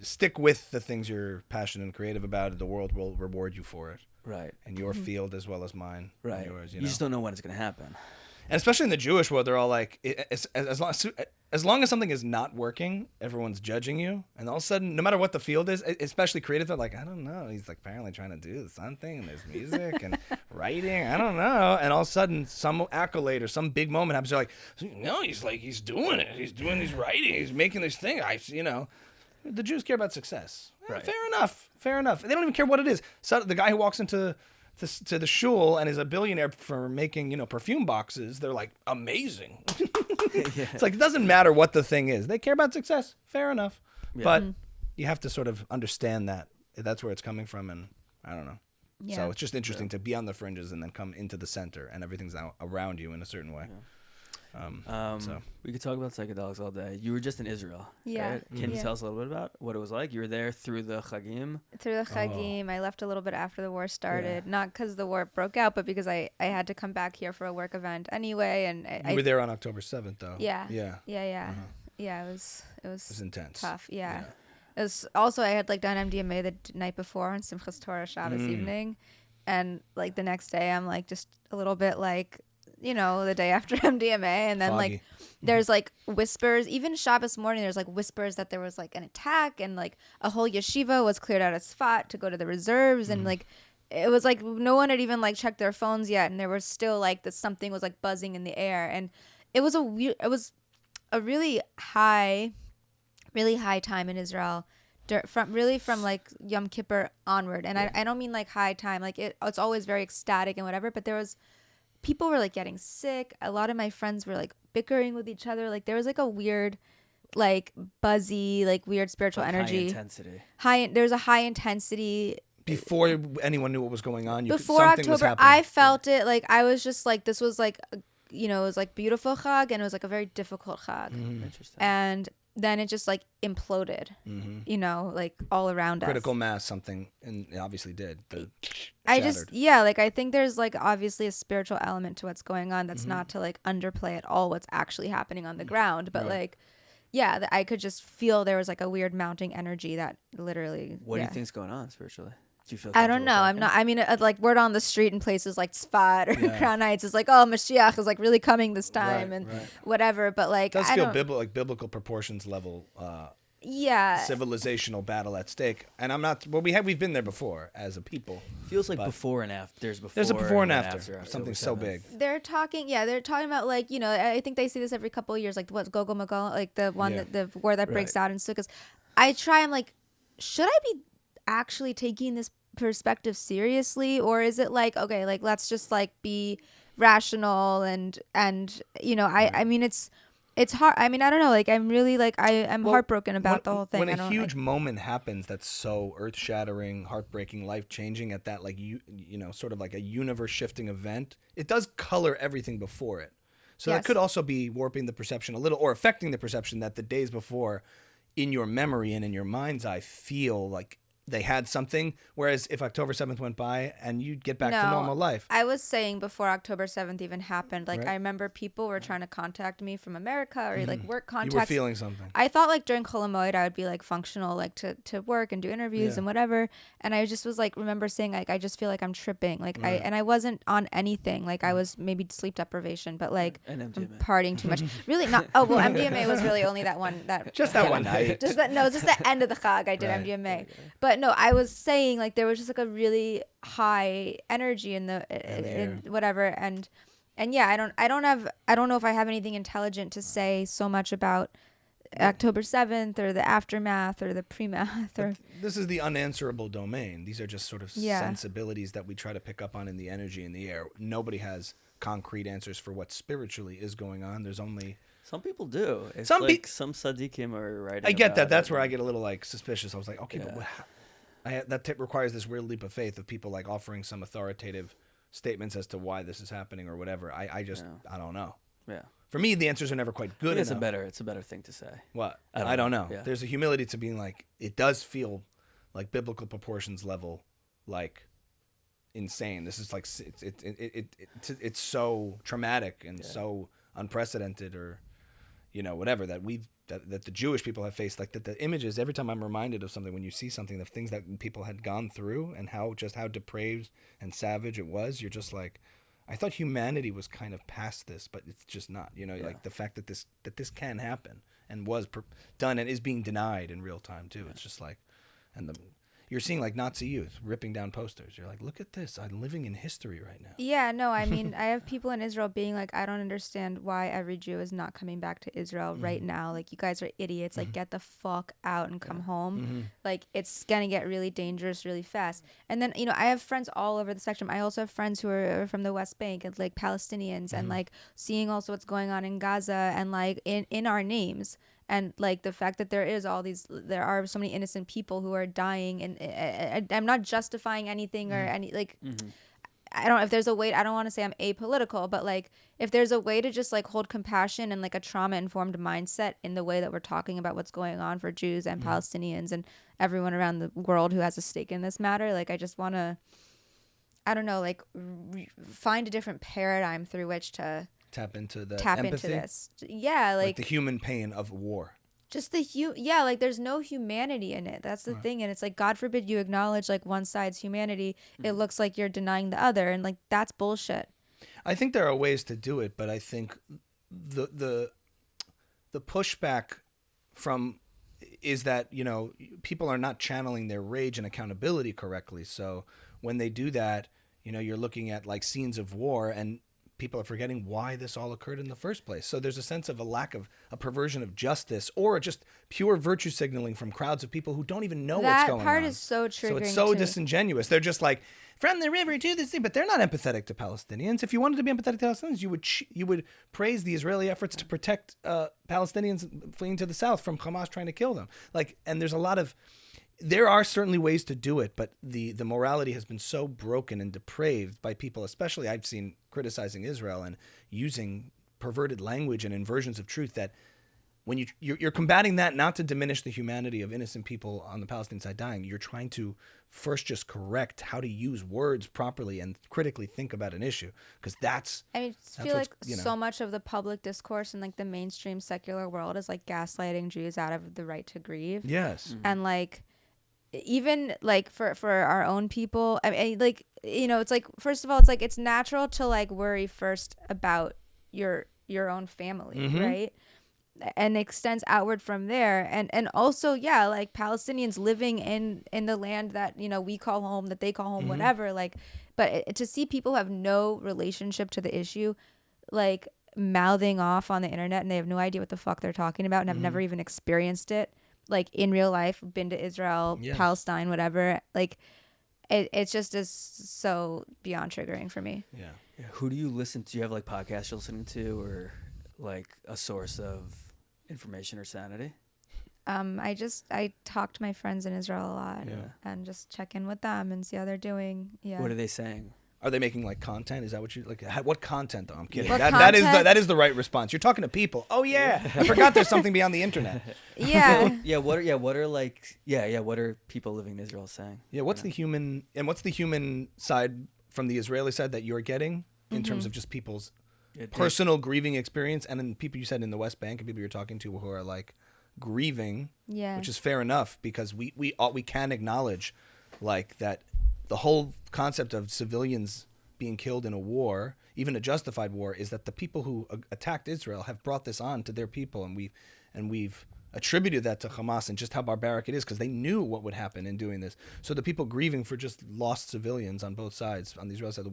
stick with the things you're passionate and creative about, and the world will reward you for it. Right. And your field as well as mine. Right. And yours, you just don't know when it's going to happen. And especially in the Jewish world, they're all like, as long as something is not working, everyone's judging you. And all of a sudden, no matter what the field is, especially creative, they're like, I don't know. He's like apparently trying to do something, and there's music and writing. I don't know. And all of a sudden, some accolade or some big moment happens. They're like, no, he's doing it. He's writing. He's making this thing. The Jews care about success. Right. Fair enough. They don't even care what it is. So the guy who walks into to the shul and is a billionaire for making, perfume boxes, they're like, amazing. Yeah. It's like, it doesn't matter what the thing is. They care about success. Fair enough. Yeah. But you have to sort of understand that that's where it's coming from. And I don't know. Yeah. So it's just interesting to be on the fringes and then come into the center and everything's now around you in a certain way. Yeah. So We could talk about psychedelics all day. You were just in Israel. Yeah. Right? Can you tell us a little bit about what it was like? You were there through the Chagim. Through the Chagim, I left a little bit after the war started. Not because the war broke out, but because I had to come back here for a work event anyway. And you were there on October 7th, though. Yeah. Yeah. Yeah. Uh-huh. Yeah. It was intense. tough. Yeah. It was also, I had like done MDMA the night before on Simchas Torah Shabbos evening, and like the next day I'm like just a little bit like, the day after MDMA, and then Foggy. like there's like whispers. Even Shabbos morning, there's like whispers that there was like an attack, and like a whole yeshiva was cleared out of Sfat to go to the reserves, and like it was like no one had even like checked their phones yet, and there was still like something was like buzzing in the air, and it was a really high time in Israel. From like Yom Kippur onward, and I don't mean like high time, like it's always very ecstatic and whatever, but people were like getting sick. A lot of my friends were like bickering with each other. Like there was like a weird, like buzzy, like weird spiritual energy. High intensity. There's a high intensity. Before anyone knew what was going on, Before something was October, happening. I felt it. Like I was just like, this was like, it was like beautiful chag, and it was like a very difficult chag. Interesting. And then it just like imploded, like all around us. Critical mass, something, and it obviously did. I think there's like obviously a spiritual element to what's going on that's not to like underplay at all what's actually happening on the ground, but like, I could just feel there was like a weird mounting energy that literally. What do you think's going on spiritually? Do you feel? I don't know. I'm not. I mean, like word on the street in places like Tzfat or Crown Heights is like, oh, Mashiach is like really coming this time and whatever. But like, it does feel biblical proportions level. Civilizational battle at stake, and I'm not. Well, we've been there before as a people. Feels like before and after. There's a before and after. of Something so big. They're talking about like I think they see this every couple of years, like what's Gogol Magol, like the one that the war that breaks out in Sukkot. I'm like, should I be actually taking this perspective seriously, or is it like, okay, like let's just like be rational and I mean it's hard. I mean, I don't know, like I'm really like I'm heartbroken about the whole thing. When a huge moment happens that's so earth-shattering, heartbreaking, life-changing at that, like sort of like a universe-shifting event, it does color everything before it. So that could also be warping the perception a little, or affecting the perception that the days before in your memory and in your mind's eye feel like they had something, whereas if October 7th went by and you'd get back to normal life. I was saying before October 7th even happened, like I remember people were trying to contact me from America or like work contacts. You were feeling something. I thought like during Chol Hamoed I would be like functional, like to work and do interviews and whatever. And I just was like, remember saying like, I just feel like I'm tripping. Like I wasn't on anything. Like I was maybe sleep deprivation, but like I'm partying too much. Really not. Oh, well, MDMA was really only that one. Just that one night. Just the end of the chag I did MDMA. But no, I was saying like there was just like a really high energy in whatever, and yeah, I don't know if I have anything intelligent to say so much about October 7th or the aftermath or the pre-math or. This is the unanswerable domain. These are just sort of sensibilities that we try to pick up on in the energy in the air. Nobody has concrete answers for what spiritually is going on. There's only. Some people do. It's some tzaddikim are writing. I get that. That's where I get a little like suspicious. I was like, okay, but what? That requires this weird leap of faith of people like offering some authoritative statements as to why this is happening or whatever. I don't know. Yeah. For me, the answers are never quite good enough. It's a better thing to say. What? I don't know. Yeah. There's a humility to being like, it does feel like biblical proportions level, like insane. This is like it's so traumatic and so unprecedented, or whatever that the Jewish people have faced. Like that the images, every time I'm reminded of something, when you see something, the things that people had gone through and how depraved and savage it was, you're just like, I thought humanity was kind of past this, but it's just not. Like the fact that this can happen and was done and is being denied in real time too. It's just like, you're seeing like Nazi youth ripping down posters. You're like, look at this. I'm living in history right now. Yeah, no, I mean, I have people in Israel being like, I don't understand why every Jew is not coming back to Israel right now. Like, you guys are idiots. Like, get the fuck out and come home. Like, it's going to get really dangerous really fast. And then, I have friends all over the spectrum. I also have friends who are from the West Bank and like Palestinians and like seeing also what's going on in Gaza and like in our names. And like the fact that there are so many innocent people who are dying, and I'm not justifying anything or any like, I don't know if there's a way. I don't want to say I'm apolitical, but like if there's a way to just like hold compassion and like a trauma informed mindset in the way that we're talking about what's going on for Jews and Palestinians and everyone around the world who has a stake in this matter, like I just want to, I don't know, like find a different paradigm through which to tap into empathy? This. Yeah, like the human pain of war. Just like there's no humanity in it. That's the thing. And it's like, God forbid you acknowledge like one side's humanity. It looks like you're denying the other. And like, that's bullshit. I think there are ways to do it, but I think the pushback is that, people are not channeling their rage and accountability correctly. So when they do that, you're looking at like scenes of war and people are forgetting why this all occurred in the first place. So there's a sense of a lack of a perversion of justice or just pure virtue signaling from crowds of people who don't even know what's going on. That part is so triggering. So it's so disingenuous. They're just like, from the river to the sea, but they're not empathetic to Palestinians. If you wanted to be empathetic to Palestinians, you would praise the Israeli efforts to protect Palestinians fleeing to the south from Hamas trying to kill them. Like, and there are certainly ways to do it, but the morality has been so broken and depraved by people, especially I've seen criticizing Israel and using perverted language and inversions of truth, that when you're combating that not to diminish the humanity of innocent people on the Palestinian side dying, you're trying to first just correct how to use words properly and critically think about an issue, because I feel like so much of the public discourse in like the mainstream secular world is like gaslighting Jews out of the right to grieve. Yes. And like, even like for our own people, I mean, like, it's like, first of all, it's like it's natural to like worry first about your own family, right? And extends outward from there. And also, yeah, like Palestinians living in the land that we call home, that they call home, whatever, like, but to see people who have no relationship to the issue like mouthing off on the internet and they have no idea what the fuck they're talking about and have never even experienced it like in real life, been to Israel, Palestine, whatever, like it's just is so beyond triggering for me. Yeah. Who do you listen to? Do you have like podcasts you're listening to, or like a source of information or sanity? I talk to my friends in Israel a lot and just check in with them and see how they're doing. Yeah. What are they saying? Are they making like content? Is that what you like? What content though? I'm kidding. What that is the right response. You're talking to people. Oh yeah, I forgot there's something beyond the internet. Yeah. What are people living in Israel saying? Yeah. What's the human side from the Israeli side that you're getting in terms of just people's personal grieving experience, and then people you said in the West Bank and people you're talking to who are like grieving, which is fair enough, because we can acknowledge like that. The whole concept of civilians being killed in a war, even a justified war, is that the people who attacked Israel have brought this on to their people, and we've attributed that to Hamas and just how barbaric it is, because they knew what would happen in doing this. So the people grieving for just lost civilians on both sides, on the Israeli side,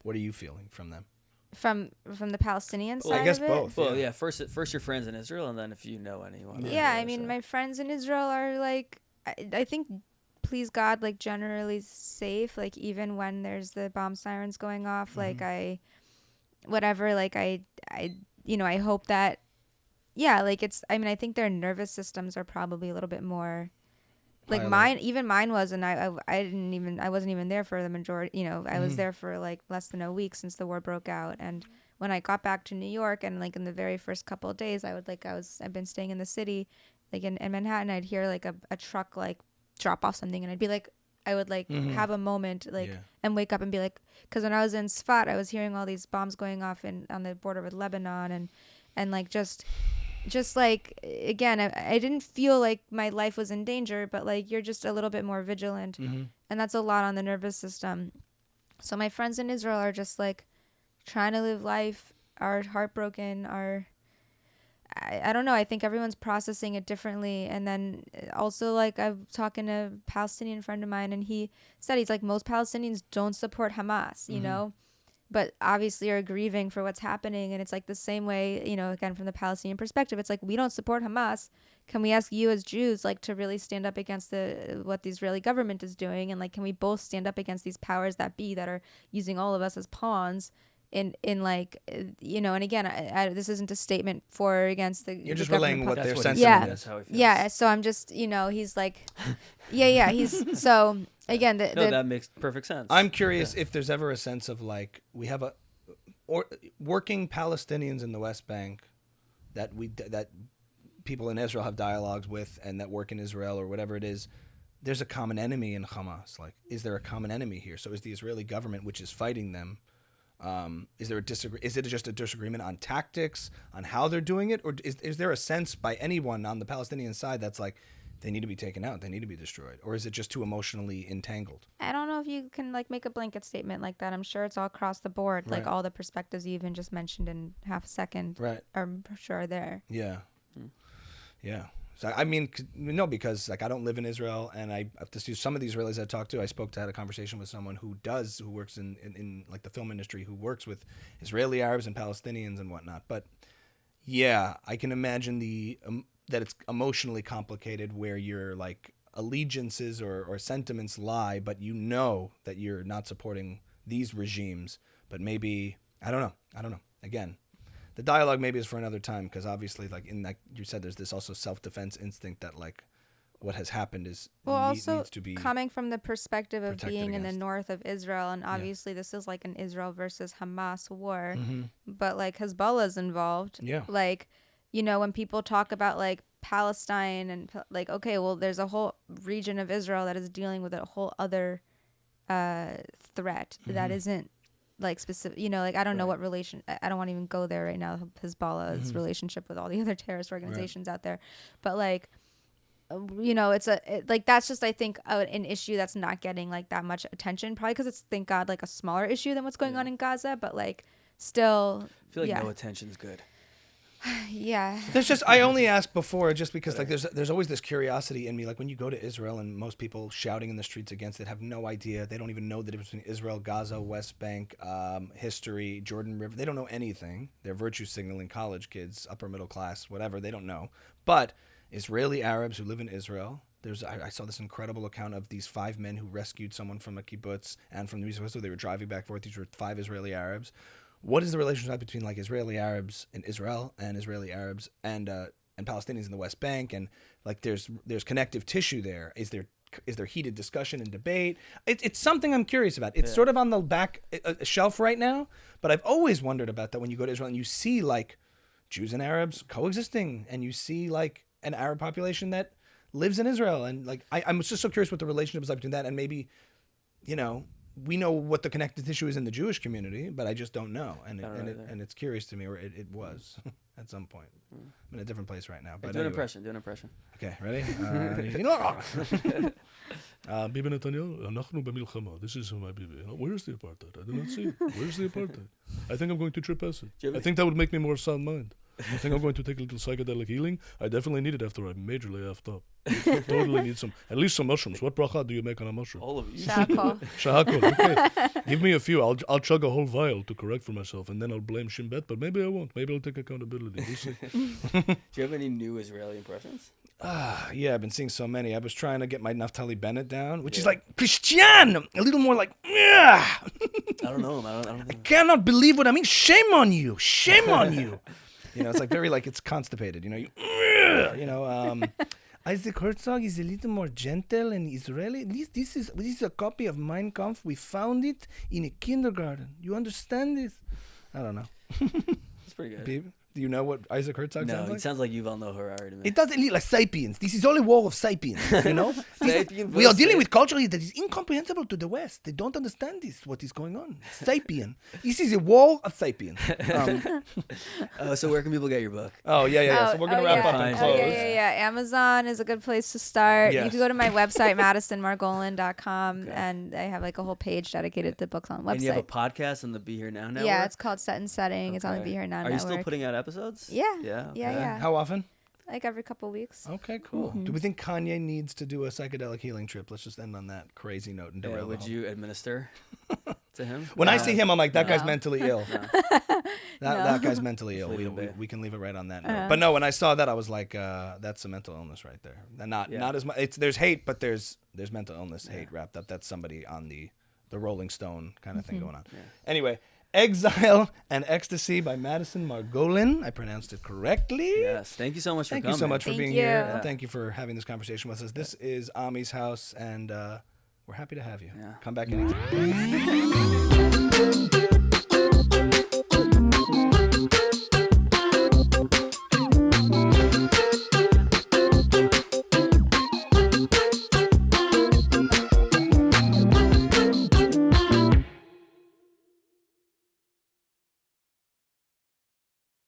what are you feeling from them? From the Palestinian side? I guess of it? both. Well, yeah. First your friends in Israel, and then if you know anyone. Yeah, I mean, my friends in Israel are like, I think, please God, like generally safe, like even when there's the bomb sirens going off, like I hope that, like I think their nervous systems are probably a little bit more like mine was, and I wasn't even there for the majority, I was there for like less than a week since the war broke out. And when I got back to New York, and like in the very first couple of days, I've been staying in the city, like in Manhattan, I'd hear like a truck like drop off something, and I'd be like, I would like have a moment like and wake up and be like, because when I was in Sfat, I was hearing all these bombs going off on the border with Lebanon, and like just like, again, I didn't feel like my life was in danger, but like you're just a little bit more vigilant, and that's a lot on the nervous system. So my friends in Israel are just like, trying to live life, are heartbroken, I don't know. I think everyone's processing it differently. And then also, like, I'm talking to a Palestinian friend of mine, and he said, he's like, most Palestinians don't support Hamas, you know, but obviously are grieving for what's happening. And it's like the same way, you know, again, from the Palestinian perspective, it's like, we don't support Hamas. Can we ask you as Jews, like, to really stand up against what the Israeli government is doing? And like, can we both stand up against these powers that be that are using all of us as pawns? In like, you know, and again, this isn't a statement for or against the. You're just the relaying what their sentiment yeah. is. How he feels. Yeah, so I'm just, you know, he's like, he's so again. That makes perfect sense. I'm curious if there's ever a sense of like we have working Palestinians in the West Bank that people in Israel have dialogues with and that work in Israel or whatever it is. There's a common enemy in Hamas. Like, is there a common enemy here? So is the Israeli government, which is fighting them? Is it just a disagreement on tactics, on how they're doing it, or is there a sense by anyone on the Palestinian side that's like they need to be taken out, they need to be destroyed, or is it just too emotionally entangled? I don't know if you can like make a blanket statement like that. I'm sure it's all across the board, Right. like all the perspectives you even just mentioned in half a second, Right. are for sure there. Yeah, yeah. So I mean, no, because like I don't live in Israel, and I have to see some of the Israelis I talked to. I had a conversation with someone who works in like the film industry, who works with Israeli Arabs and Palestinians and whatnot. But yeah, I can imagine that it's emotionally complicated, where your like allegiances or sentiments lie, but you know that you're not supporting these regimes. But maybe I don't know. Again. The dialogue maybe is for another time, because obviously, like in that you said, there's this also self-defense instinct that like what has happened also needs to be coming from the perspective of protected being in the against. north of Israel, and obviously this is like an Israel versus Hamas war, Mm-hmm. but like Hezbollah's involved. Yeah. Like, you know, when people talk about like Palestine and like, okay, well, there's a whole region of Israel that is dealing with a whole other threat that isn't like specific, you know, like I don't know what relation, I don't want to even go there right now, Hezbollah's relationship with all the other terrorist organizations out there, but like, you know, like that's just, I think, an issue that's not getting like that much attention, probably because it's, thank God, like a smaller issue than what's going on in Gaza, but like still, I feel like no attention's good. Yeah. There's just, I only asked before just because like there's always this curiosity in me, like when you go to Israel and most people shouting in the streets against it have no idea, they don't even know the difference between Israel, Gaza, West Bank, history, Jordan River, they don't know anything. They're virtue signaling college kids, upper middle class, whatever, they don't know. But Israeli Arabs who live in Israel, I saw this incredible account of these 5 men who rescued someone from a kibbutz and from the Mitzvah, so they were driving back and forth. These were 5 Israeli Arabs. What is the relationship between like Israeli Arabs in Israel and Israeli Arabs and Palestinians in the West Bank? And like there's connective tissue there. Is there heated discussion and debate? It's something I'm curious about. It's sort of on the back shelf right now, but I've always wondered about that when you go to Israel and you see like Jews and Arabs coexisting, and you see like an Arab population that lives in Israel, and like I'm just so curious what the relationship is like between that and maybe, you know. We know what the connective tissue is in the Jewish community, but I just don't know, and it's curious to me, or it was at some point. I'm in a different place right now. But Do an impression. Okay, ready? Bibi Netanyahu, אנחנו במלחמה. This is my Bibi. Where's the apartheid? I do not see it. Where's the apartheid? I think I'm going to trip acid. I think that would make me more sound mind. I think I'm going to take a little psychedelic healing. I definitely need it after I majorly effed up. Totally need at least some mushrooms. What bracha do you make on a mushroom? All of you. Shahakol. Okay. Give me a few. I'll chug a whole vial to correct for myself, and then I'll blame Shin Bet, but maybe I won't. Maybe I'll take accountability. We'll see. Do you have any new Israeli impressions? Yeah, I've been seeing so many. I was trying to get my Naftali Bennett down, which is like Christian, a little more like. I don't know him. I don't I cannot believe what I mean. Shame on you. Shame on you. You know, it's like very like it's constipated. You know, Isaac Herzog is a little more gentle and Israeli. This is a copy of Mein Kampf. We found it in a kindergarten. You understand this? I don't know. It's pretty good. Do you know what Isaac Herzog No, sounds it like? sounds like Yuval Noah Harari to me. It doesn't look like sapiens. This is all a war of sapiens, you know? Sapien We are versus dealing with culture that is incomprehensible to the West. They don't understand this, what is going on. Sapien. This is a war of sapiens. So where can people get your book? So we're going to wrap up and close. Amazon is a good place to start. Yes. You can go to my website, MadisonMargolin.com, and I have like a whole page dedicated to books on the website. And you have a podcast on the Be Here Now network? Yeah, it's called Set and Setting. It's on the Okay. Be Here Now Are network. you still putting out episodes? Yeah. How often? Like every couple weeks. Okay, cool. Do we think Kanye needs to do a psychedelic healing trip? Let's just end on that crazy note and derail. Would you administer to him? When I see him, I'm like, that guy's No. mentally ill. That guy's mentally ill. Leave it be. We can leave it right on that note. But no, when I saw that, I was like, that's a mental illness right there. Not as much. There's hate, but there's mental illness hate wrapped up. That's somebody on the Rolling Stone kind of thing going on. Yeah. Anyway, Exile and Ecstasy by Madison Margolin. I pronounced it correctly. Yes. Thank you so much for Thank coming. you so much for Thank being you. here. Yeah. And thank you for having this conversation with us. This is Ami's house, and we're happy to have you. Yeah. Come back anytime.